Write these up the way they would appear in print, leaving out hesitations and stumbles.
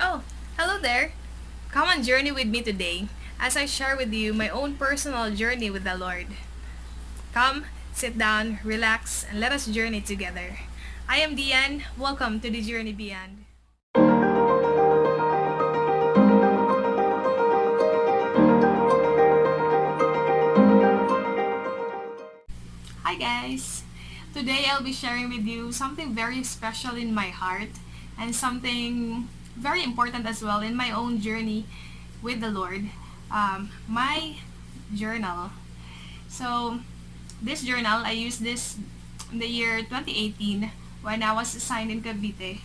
Oh, hello there. Come on journey with me today as I share with you my own personal journey with the Lord. Come, sit down, relax, and let us journey together. I am Deanne. Welcome to the Journey Beyond. Hi guys. Today I'll be sharing with you something very special in my heart and something very important as well in my own journey with the Lord. My journal. So, this journal, I used this in the year 2018 when I was assigned in Cavite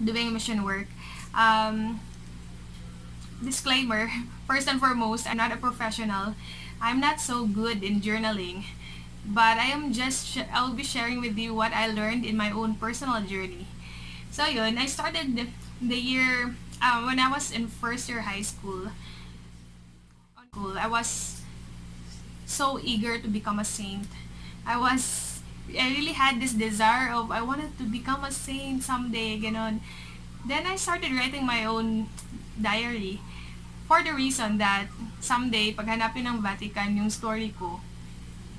doing mission work. Um, Disclaimer, first and foremost, I'm not a professional. I'm not so good in journaling, but I'll be sharing with you what I learned in my own personal journey. So yun, I started the year when I was in first year high school. I was so eager to become a saint. I really had this desire of I wanted to become a saint someday, ganon. Then I started writing my own diary for the reason that someday pag hanapin ng Vatican yung story ko,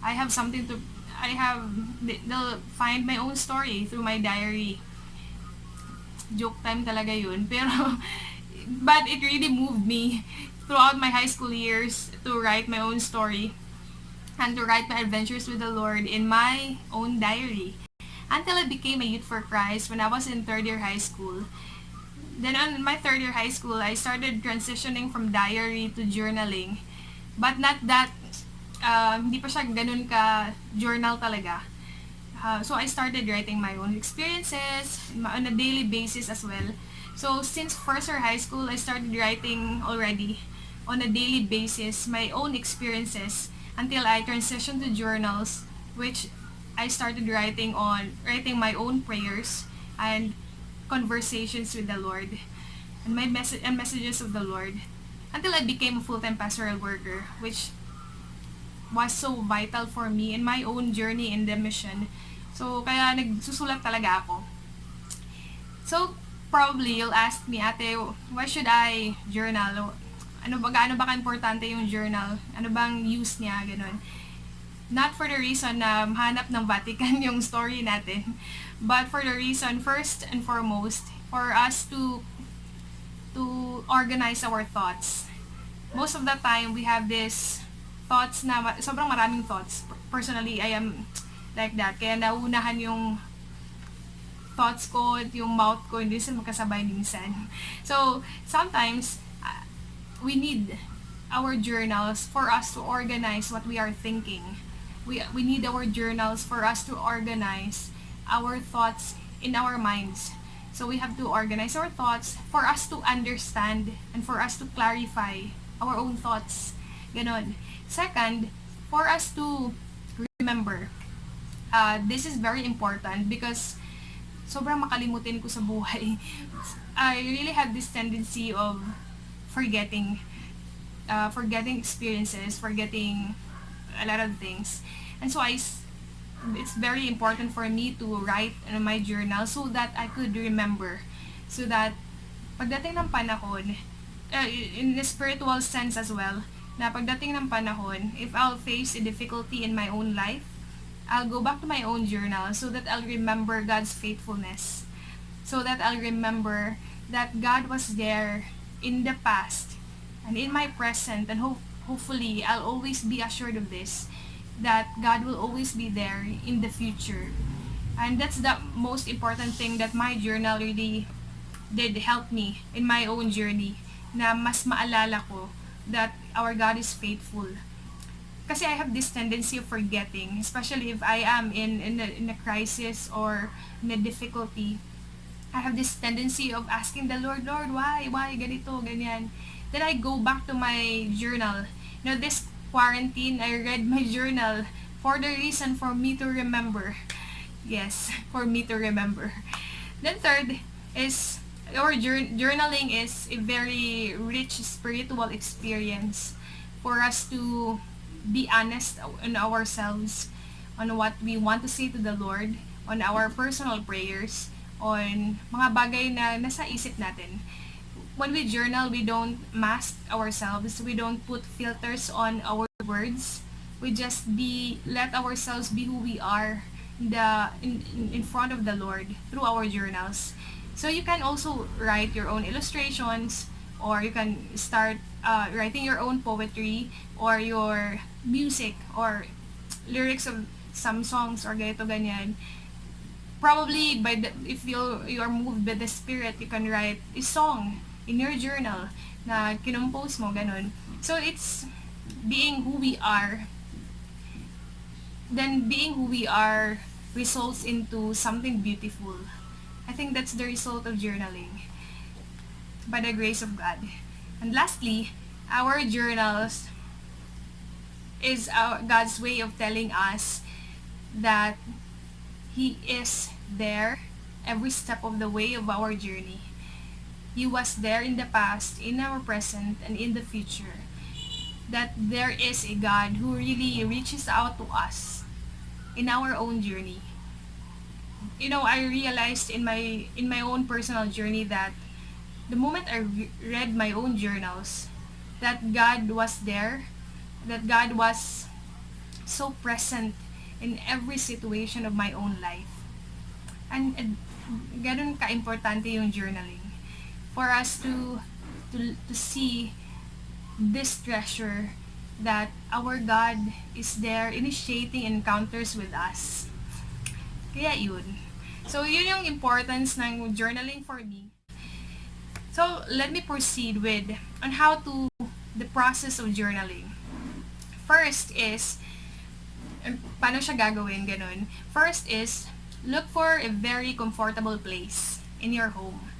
I have something to I have they'll find my own story through my diary. Joke time talaga yun, pero but it really moved me throughout my high school years to write my own story and to write my adventures with the Lord in my own diary until I became a youth for Christ when I was in third year high school. Then on my third year high school, I started transitioning from diary to journaling. But not that, hindi pa siya ganun ka journal talaga. So I started writing my own experiences on a daily basis as well. So since first year high school, I started writing already on a daily basis my own experiences until I transitioned to journals, which I started writing my own prayers and conversations with the Lord and messages of the Lord until I became a full-time pastoral worker, which was so vital for me in my own journey in the mission. So, kaya nagsusulat talaga ako. So, probably you'll ask me, ate, why should I journal? Gaano ba ka-importante yung journal? Ano bang use niya? Ganun. Not for the reason na hanap ng Vatican yung story natin, but for the reason, first and foremost, for us to organize our thoughts. Most of the time, we have this thoughts na, sobrang maraming thoughts. Personally, I am like that. Kaya nauunahan yung thoughts ko at yung mouth ko, hindi sila magkasabay minsan. So, sometimes, we need our journals for us to organize what we are thinking. We need our journals for us to organize our thoughts in our minds. So we have to organize our thoughts for us to understand and for us to clarify our own thoughts. Ganon. Second, for us to remember. This is very important because sobrang makalimutin ko sa buhay. I really have this tendency of forgetting experiences, forgetting a lot of things. And so it's very important for me to write in my journal so that I could remember. So that pagdating ng panahon, in the spiritual sense as well, na pagdating ng panahon, if I'll face a difficulty in my own life, I'll go back to my own journal so that I'll remember God's faithfulness. So that I'll remember that God was there in the past and in my present, and hopefully I'll always be assured of this, that God will always be there in the future. And that's the most important thing that my journal really did help me in my own journey, na mas maalala ko that our God is faithful. Kasi I have this tendency of forgetting, especially if I am in a crisis or in a difficulty. I have this tendency of asking the Lord, why ganito, ganyan. Then I go back to my journal. This quarantine, I read my journal for the reason for me to remember. Yes, for me to remember. Then third is, our journaling is a very rich spiritual experience for us to be honest on ourselves, on what we want to say to the Lord, on our personal prayers, on mga bagay na nasa isip natin. when we journal, we don't mask ourselves. We don't put filters on our words. We just let ourselves be who we are in front of the Lord through our journals. So you can also write your own illustrations, or you can start writing your own poetry or your music or lyrics of some songs or ganito ganyan. Probably if you are moved by the spirit, you can write a song in your journal na kinompose mo, ganun. So it's being who we are. Then being who we are results into something beautiful. I think that's the result of journaling by the grace of God. And lastly, our journals is God's way of telling us that He is there every step of the way of our journey. He was there in the past, in our present, and in the future. That there is a God who really reaches out to us in our own journey. You know, I realized in my own personal journey that the moment I read my own journals, that God was there, that God was so present in every situation of my own life. And ganun ka-importante yung journaling for us to see this treasure that our God is there initiating encounters with us. Kaya yun. So yun yung importance ng journaling for me. So let me proceed with on how to the process of journaling. First is paano siya gagawin, ganun. First is, look for a very comfortable place in your home.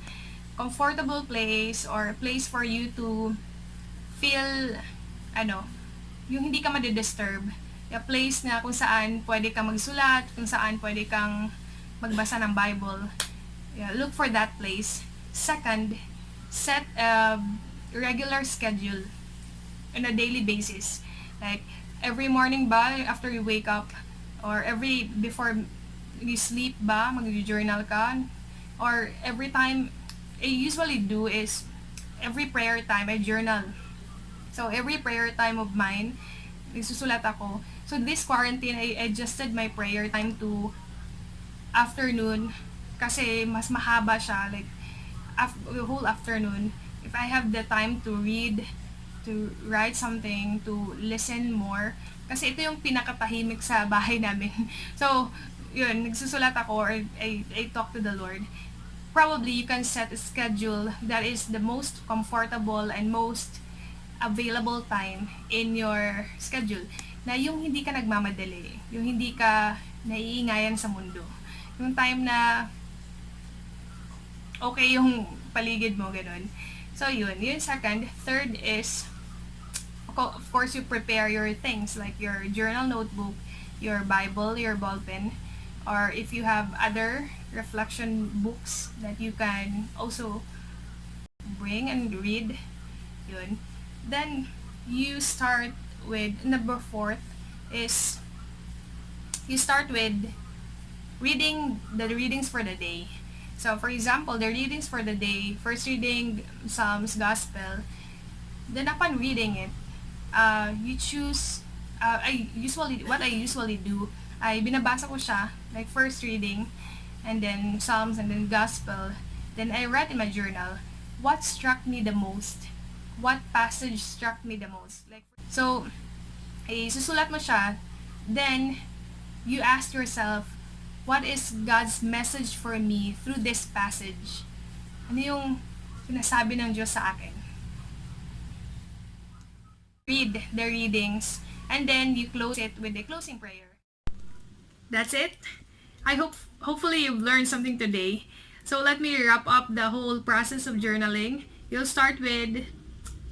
Comfortable place or a place for you to feel, yung hindi ka madidisturb. A place na kung saan pwede kang magsulat, kung saan pwede kang magbasa ng Bible. Yeah, look for that place. Second, set a regular schedule on a daily basis. Like, every morning ba, after you wake up, or before you sleep ba, mag-journal ka, or every time, I usually do is, every prayer time, I journal. So, every prayer time of mine, nagsusulat ako. So, this quarantine, I adjusted my prayer time to afternoon, kasi mas mahaba siya, like, the whole afternoon. If I have the time to read, to write something, to listen more. Kasi ito yung pinakatahimik sa bahay namin. So, yun, nagsusulat ako or I talk to the Lord. Probably you can set a schedule that is the most comfortable and most available time in your schedule. Na yung hindi ka nagmamadali, yung hindi ka naiingayan sa mundo. Yung time na okay yung paligid mo, ganun. So, yun. Yun second. Third is, of course, you prepare your things like your journal notebook, your Bible, your ballpen, or if you have other reflection books that you can also bring and read, yun. Then, you start with, number 4 is, you start with reading the readings for the day. So, for example, the readings for the day, first reading Psalms, Gospel, then upon reading it, you choose, what I usually do, ay binabasa ko siya, like first reading, and then Psalms, and then Gospel, then I write in my journal, what struck me the most, what passage struck me the most. Like, so, ay susulat mo siya, then, you ask yourself, what is God's message for me through this passage? Ano yung sinasabi ng Diyos sa akin? Read the readings, and then you close it with a closing prayer. That's it. Hopefully you've learned something today. So let me wrap up the whole process of journaling. You'll start with,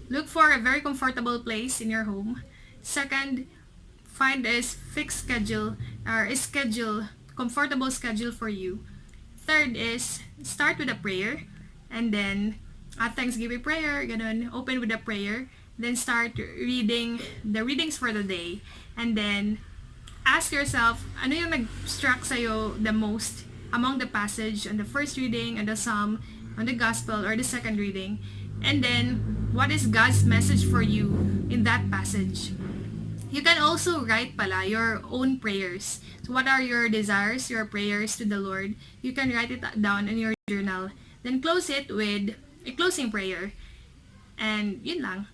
look for a very comfortable place in your home. Second, find a fixed schedule or a comfortable schedule for you. Third is, start with a prayer, and then at Thanksgiving prayer, ganun, open with a prayer, then start reading the readings for the day, and then ask yourself, ano yung nag-struck sa'yo the most among the passage on the first reading, on the psalm, on the gospel, or the second reading. And then, what is God's message for you in that passage? You can also write pala your own prayers. So what are your desires, your prayers to the Lord? You can write it down in your journal. Then close it with a closing prayer. And yun lang.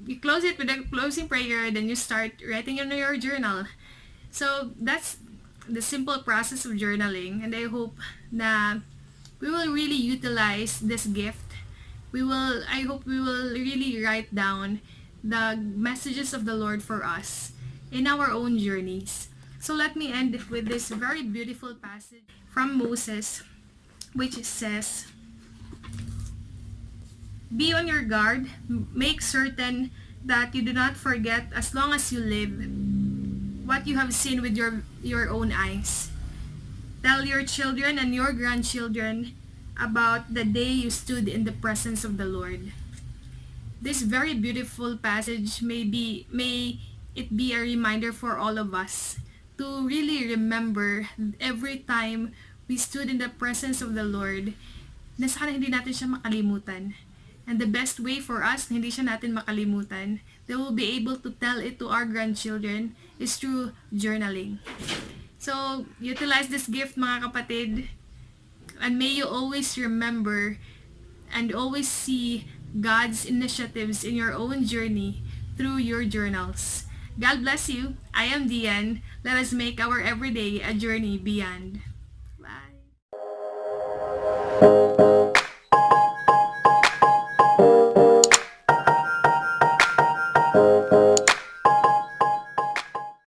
You close it with a closing prayer, then you start writing in your journal. So that's the simple process of journaling, and I hope na we will really utilize this gift. I hope we will really write down the messages of the Lord for us in our own journeys. So let me end with this very beautiful passage from Moses, which says, "Be on your guard, make certain that you do not forget as long as you live what you have seen with your own eyes. Tell your children and your grandchildren about the day you stood in the presence of the Lord." This very beautiful passage may it be a reminder for all of us to really remember every time we stood in the presence of the Lord, na sana hindi natin siya makalimutan. And the best way for us na hindi siya natin makalimutan, that we'll be able to tell it to our grandchildren, is through journaling. So, utilize this gift, mga kapatid, and may you always remember and always see God's initiatives in your own journey through your journals. God bless you. I am Deanne. Let us make our everyday a journey beyond. Bye.